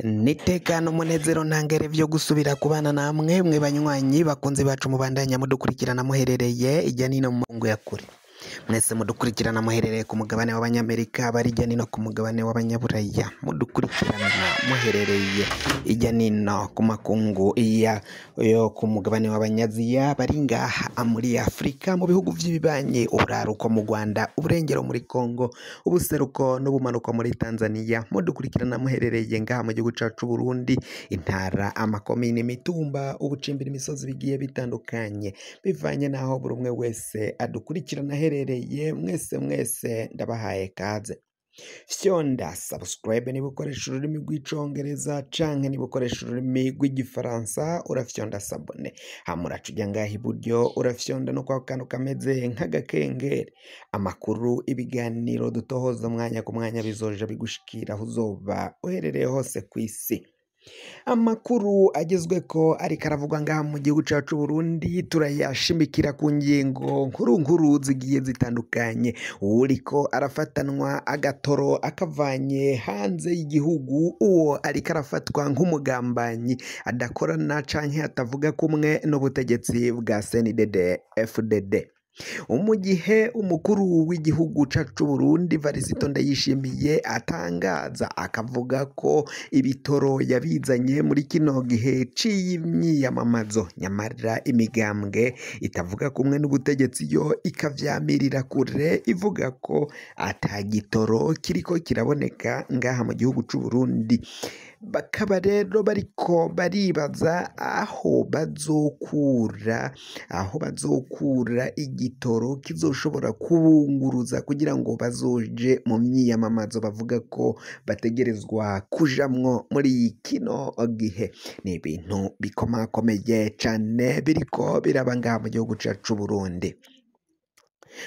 Nitekano umunezero ntangere vyo gusubira kubana namwe mwe banywanyi bakunzi bacu mubandanya mudukurikirana muherereye ijya nino mu ngo ya kure mwese mudukurikirana muherereye ku mugabane w'abanyamerika bari ijya nino ku mugabane w'abanyaburaya mudukurikirana muherereye ijya nino ku makungu yo ku mugabane w'abanyaziya bari ngaha muri Afrika mu bihugu vy'ibibanye uraruko mu Rwanda uburengero muri Kongo ubuseruko n'ubumanuko muri Tanzania mudukurikirana muherereye ngaha mu gihugu cacu Burundi intara amakomine imitumba ubucimbira imisozi bigiye bitandukanye bivanye naho buri umwe wese adukurikirana herereye mwese ndabahaye kaze fyonda subscribe niba ukoresha ururimi rw'icongereza canke niba ukoresha ururimi rw'igifaransa urafyonda sabone hamuraca ujya ngaha iburyo urafyonda no kwa kantu kameze nk'agakengeri amakuru ibiganiro dutohoza mwanya ku mwanya bizoja bigushikira aho uzoba uherereye hose ku isi. Amakuru agezweko ariko aravugwa ngaha mu gihugu cacu Burundi turayashimikira ku ngingo nkuru zigiye zitandukanye uriko arafatanwa agatoro akavanye hanze y'igihugu uwo ariko arafatwa nk'umugambanyi adakorana canke atavuga kumwe n'ubutegetsi bwa CNDD FDD. Mu gihe umukuru w'igihugu cacu Burundi Varisito Ndayishimiye atangaza akavuga ko ibitoro yabizanye muri kino gihe c'imyiyamamazo nyamara imigambwe itavuga kumwe n'ubutegetsi yo ikavyamirira kure ivuga ko atagitoro kiriko kiraboneka ngaha mu gihugu c'u Burundi. Bakaba rero bariko baribaza aho bazokura igitoro kizoshobora kubunguruza kugira ngo bazoje mu myiyamamazo bavuga ko bategerezwa kujamwo muri kino gihe. Ni ibintu bikomakomeye cane biriko biraba ngaha mu gihugu cacu Burundi.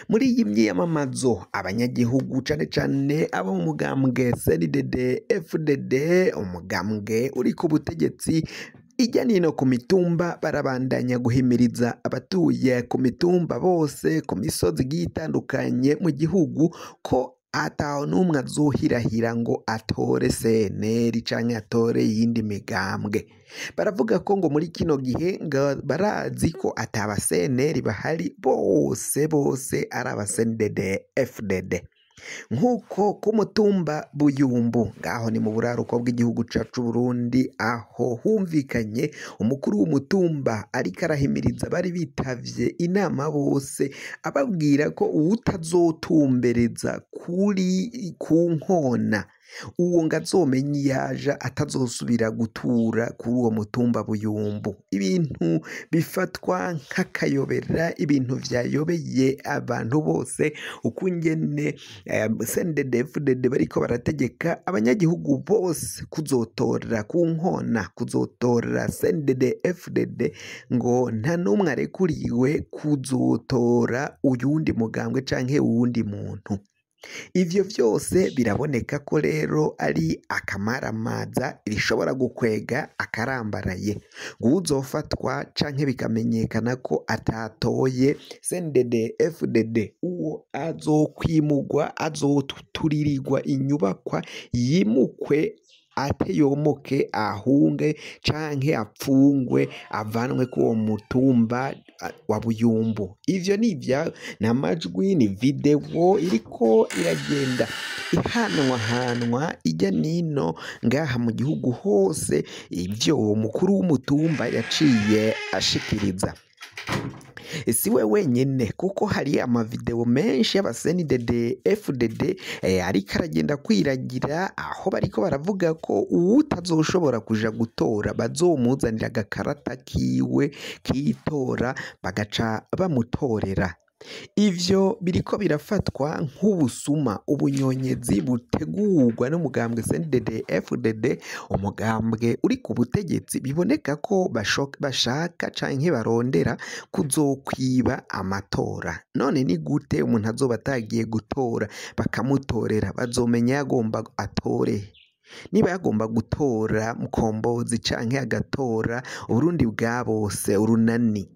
Muri iyi myiyamamazo abanyagihugu cane cane abo mu mugambwe CNDD FDD umugambwe uri ku butegetsi ijya nino ku mitumba barabandanya guhimiriza abatuye ku mitumba bose ku misozi igiye itandukanye mu gihugu ko ataho n'umwe azohirahira ngo atore CNL canke atore iyindi migambwe. Baravuga ko ngo muri kino gihe barazi ko ataba CNL bahari bose ari aba CNDD FDD. Nk'uko ku mutumba Buyumbu ngaho ni mu buraruko bw'igihugu cacu Burundi aho humvikanye umukuru w'umutumba ariko arahimiriza bari bitavye inama bose ababwira ko uwutazotumbereza ku nkona uwo ngazomenya yaja atazosubira gutura kuri uwo mutumba Buyumbu. Ibintu bifatwa nk'akayobera ibintu vyayobeye abantu bose ukungene CNDD FDD bariko barategeka abanyagihugu bose kuzotora ku nkona kuzotora CNDD FDD ngo nta n'umwe arekuriwe kuzotora uyundi mugambwe canke uwundi muntu. Ivyo vyose biraboneka ko rero ari akamaramaza rishobora gukwega akarambaraye uzofatwa canke bikamenyekana ko atatoye CNDD FDD uwo azokwimugwa azoturirirwa inyubakwa yimukwe ateyomoke ahunge canke apfungwe avanwe ku uwo mutumba wa Buyumbu. Ivyo n'amajwi ni video iriko iragenda ihanwa ijya nino ngaha mu gihugu hose ivyo umukuru w'umutumba yaciye ashikiriza. Si we wenyene kuko hari amavideo menshi y'aba CNDD FDD ariko aragenda kwiragira aho bariko baravuga ko uwutazoshobora kuja gutora bazomuzanira agakarata kiwe kitora bagaca bamutorera. Ivyo biriko birafatwa nk'ubusuma ubunyonyezi butegurwa n'umugambwe CNDD FDD umugambwe uri ku butegetsi biboneka ko bashaka canke barondera kuzokwiba amatora. None ni gute umuntu azoba atagiye gutora bakamutorera bazomenya yagomba atore? Niba yagomba gutora Mukombozi canke agatora Uburundi bwa bose urunani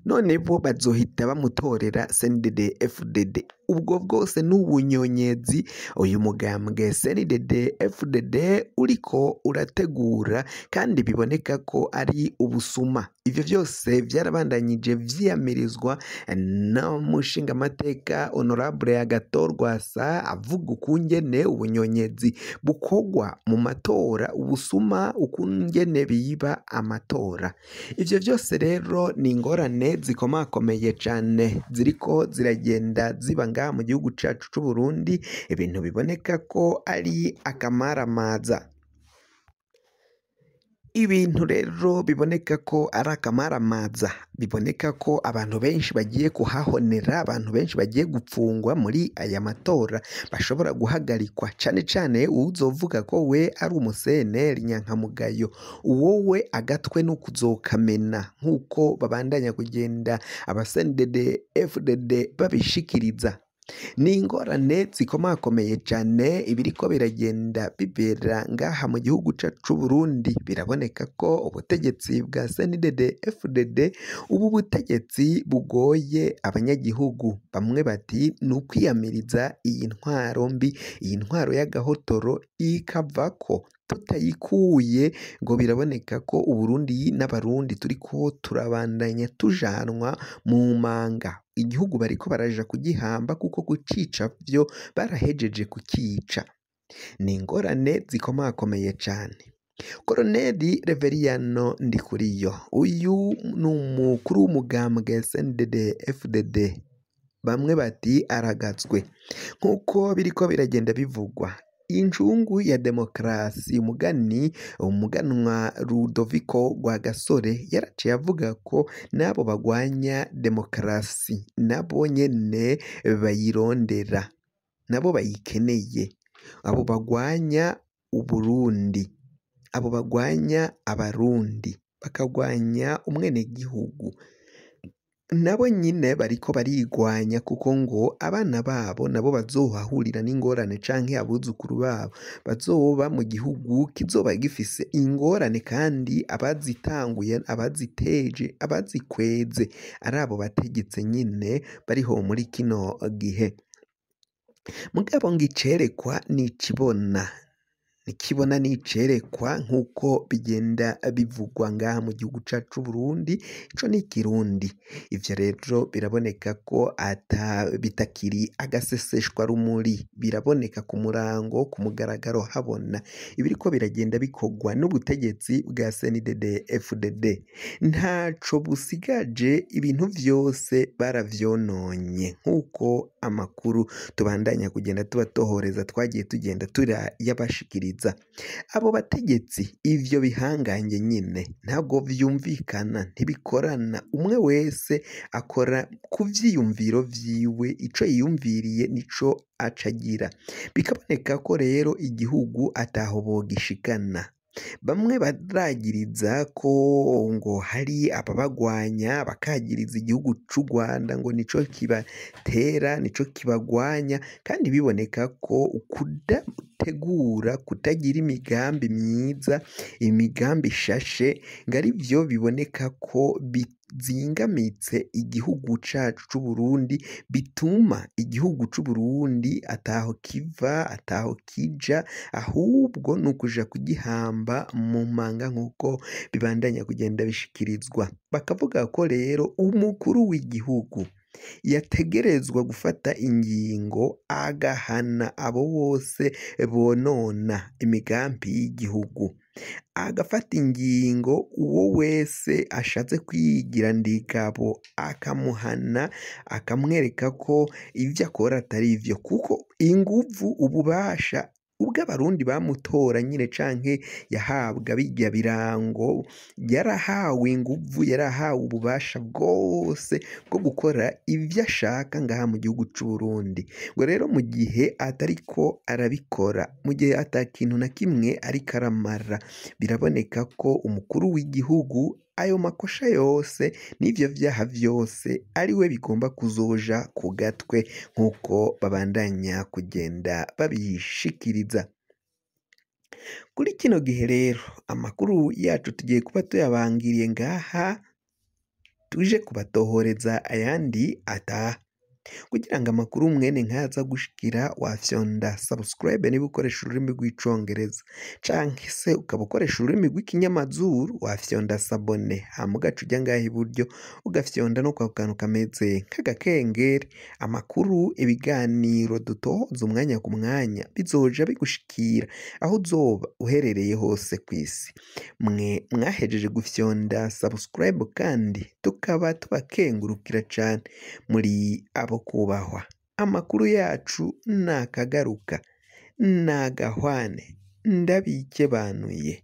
none bo bazohita bamutorera CNDD-FDD. Ubwo bwose n'ubunyonyezi uyu mugambwe CNDD-FDD uriko urategura kandi biboneka ko ari ubusuma. Ivyo vyose vyarabandanyije vyiyamirizwa na mushingamateka Honorable Agathon Rwasa avuga ukungene ubunyonyezi bukogwa mu matora, ubusuma ukungene biba amatora. Ivyo vyose rero ni ingorane zikomakomeye cane ziriko ziragenda ziba ngaha mu gihugu cacu c'u Burundi, ibintu biboneka ko ari akamaramaza. Ibintu rero biboneka ko ari akamaramaza, biboneka ko abantu benshi bagiye kuhahonera, abantu benshi bagiye gupfungwa muri aya matora, bashobora guhagarikwa cane cane uwuzovuga ko we ari umuseneri nyankamugayo, wowe agatwe n'ukuzokamena nk'uko babandanya kugenda aba-CNDD-FDD babishikiriza. Ni ingorane zikomakomeye cane ibiriko biragenda bibera ngaha mu gihugu cacu c'u Burundi. Biraboneka ko ubutegetsi bwa CNDD-FDD ubu butegetsi bugoye abanyagihugu. Bamwe bati ni ukwiyamiriza iyi ntwaro mbi, iyi ntwaro y'agahotoro ikavako. Tutayikuye ngo biraboneka ko Uburundi n'abarundi turiko turabandanya tujanwa mu manga. Igihugu bariko baraja kugihamba kuko kucica vyo barahejeje kukica. Ni ingorane zikomakomeye cane. Koloneli Reveriyano Ndikuriyo uyu ni umukuru w'umugambwe CNDD-FDD. Bamwe bati aragazwe nk'uko biriko biragenda bivugwa. Incungu ya demokarasi umuganwa Rudoviko Rwagasore yaraciye avuga ko nabo bagwanya demokarasi nabo nyene bayirondera, nabo bayikeneye. Abo bagwanya Uburundi, abo bagwanya abarundi, bakagwanya umwenegihugu, nabo nyine bariko barigwanya kuko ngo abana babo nabo bazohahurira n'ingorane canke abuzukuru babo bazoba mu gihugu kizoba gifise ingorane, kandi abazitanguye, abaziteje, abazikweze ari abo bategetse nyine bariho muri kino gihe. Mugabo ngo icerekwa nikibona, nikibona nicerekwa nk'uko bigenda bivugwa ngaha mu gihugu cacu c'u Burundi, ico ni Kirundi. Ivyo rero biraboneka ko bitakiri agaseseshwa rumuri, biraboneka ku murango, ku mugaragaro habona ibiriko biragenda bikogwa n'ubutegetsi bwa CNDD-FDD. Ntaco busigaje, ibintu vyose baravyononye nk'uko amakuru tubandanya kugenda tubatohoreza twagiye tugenda turayabashikiriza. Abo bategetsi ivyo bihangange nyine ntabwo vyumvikana, ntibikorana. Umwe wese akora ku vyiyumviro vyiwe, ico yiyumviriye nico acagira. Bikaboneka ko rero igihugu ataho bogishikana. Bamwe baragiriza ko ngo hari ababagwanya, bakagiriza igihugu c'u Rwanda ngo nico kibatera, nico kibagwanya, kandi biboneka ko kudategura, kutagira imigambi myiza, imigambi ishashe, ngo ari vyo biboneka ko zingamitse igihugu cacu c'u Burundi, bituma igihugu c'u Burundi ataho kiva, ataho kija, ahubwo nukuja kugihamba mu manga nk'uko bibandanya kugenda bishikirizwa. Bakavuga ko rero umukuru w'igihugu yategerezwa gufata ingingo agahana abo bose bonona imigambi y'igihugu, agafata ingingo uwo wese ashatse kwigira ndigabo akamuhana, akamwereka ko ivyo akora atari ivyo, kuko inguvu, ububasha ubwo abarundi bamutora nyine canke yahabwa birya birango, yarahawe inguvu, yarahawe ububasha bwose bwo gukora ivyo ashaka ngaha mu gihugu c'u Burundi. Ngo rero mu gihe atariko arabikora, mu gihe ata kintu na kimwe ariko aramara, biraboneka ko umukuru w'igihugu ayo makosha yose n'ivyo vyaha vyose ari we bigomba kuzoja ku gatwe nk'uko babandanya kugenda babishikiriza. Kuri kino gihe rero amakuru yacu tugiye kuba tuyabangiriye ngaha tuje kubatohoreza ayandi ataha. Kugira ngo amakuru mwene nkaza gushikira wafyonda subscribe niba ukoresha ururimi rw'icongereza canke se ukaba ukoresha ururimi rw'ikinyamazuru wafyonda sabone hama ugaca uja ngaha iburyo ugafyonda no kwa kantu kameze nk'agakengeri. Amakuru ibiganiro dutohoza umwanya ku mwanya bizoja bigushikira aho uzoba uherereye hose kw'isi. Mwe mwahejeje gufyonda subscribe kandi tukaba tubakengurukira cane muri abo kubahwa. Amakuru yacu nakagaruka nagahwane ndabikebanuye.